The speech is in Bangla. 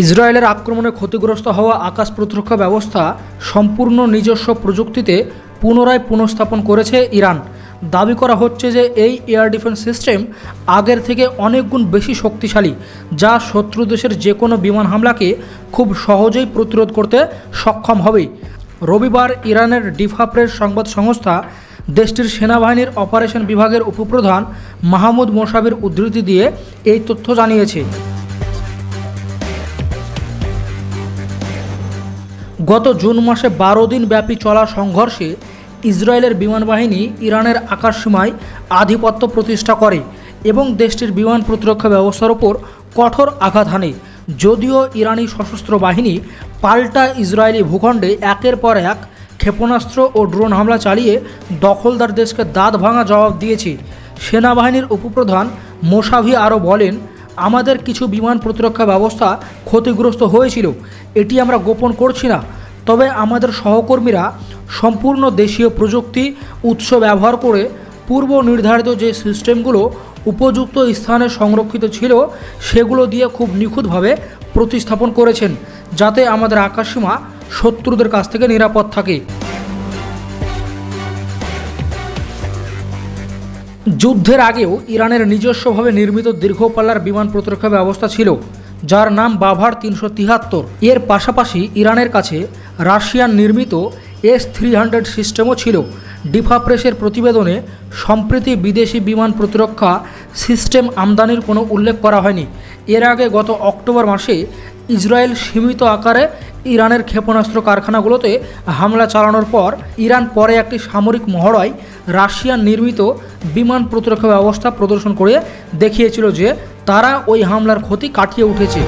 ইসরায়েলের আক্রমণে ক্ষতিগ্রস্ত হওয়া আকাশ প্রতিরক্ষা ব্যবস্থা সম্পূর্ণ নিজস্ব প্রযুক্তিতে পুনরায় পুনঃস্থাপন করেছে ইরান। দাবি করা হচ্ছে যে এই এয়ার ডিফেন্স সিস্টেম আগের থেকে অনেক গুণ বেশি শক্তিশালী, যা শত্রু দেশের যে কোনো বিমান হামলাকে খুব সহজেই প্রতিরোধ করতে সক্ষম হবে। রবিবার ইরানের ডিফাপ্রের সংবাদ সংস্থা দেশটির সেনাবাহিনীর অপারেশন বিভাগের উপপ্রধান মাহমুদ মোসাবির উদ্ধৃতি দিয়ে এই তথ্য জানিয়েছে। গত জুন মাসে 12 দিন ব্যাপী চলা সংঘর্ষে ইসরায়েলের বিমান বাহিনী ইরানের আকাশসীমায় আধিপত্য প্রতিষ্ঠা করে এবং দেশটির বিমান প্রতিরক্ষা ব্যবস্থার উপর কঠোর আঘাত হানে। যদিও ইরানি সশস্ত্র বাহিনী পাল্টা ইসরায়েলি ভূখণ্ডে একের পর এক ক্ষেপণাস্ত্র ও ড্রোন হামলা চালিয়ে দখলদার দেশকে দাঁত ভাঙা জবাব দিয়েছে। সেনাবাহিনীর উপপ্রধান মোসাভি আরও বলেন, আমাদের কিছু বিমান প্রতিরক্ষা ব্যবস্থা ক্ষতিগ্রস্ত হয়েছিল, এটি আমরা গোপন করছি না। তবে আমাদের সহকর্মীরা সম্পূর্ণ দেশীয় প্রযুক্তি উৎস ব্যবহার করে পূর্ব নির্ধারিত যে সিস্টেমগুলো উপযুক্ত স্থানে সংরক্ষিত ছিল সেগুলো দিয়ে খুব নিখুঁতভাবে প্রতিস্থাপন করেছেন, যাতে আমাদের আকাশসীমা শত্রুদের কাছ থেকে নিরাপদ থাকে। যুদ্ধের আগেও ইরানের নিজস্বভাবে নির্মিত দীর্ঘপাল্লার বিমান প্রতিরক্ষা ব্যবস্থা ছিল, যার নাম বাভার 373। এর পাশাপাশি ইরানের কাছে রাশিয়ান নির্মিত S-300 সিস্টেমও ছিল। ডিফাপ্রেসের প্রতিবেদনে সম্প্রতি বিদেশি বিমান প্রতিরক্ষা সিস্টেম আমদানির কোনো উল্লেখ করা হয়নি। এর আগে গত অক্টোবর মাসে ইসরায়েল সীমিত আকারে ইরানের ক্ষেপণাস্ত্র কারখানাগুলোতে হামলা চালানোর পর ইরান পরে একটি সামরিক মহড়ায় রাশিয়ান নির্মিত বিমান প্রতিরক্ষা ব্যবস্থা প্রদর্শন করে দেখিয়েছিল যে তারা ওই হামলার ক্ষতি কাটিয়ে উঠেছে।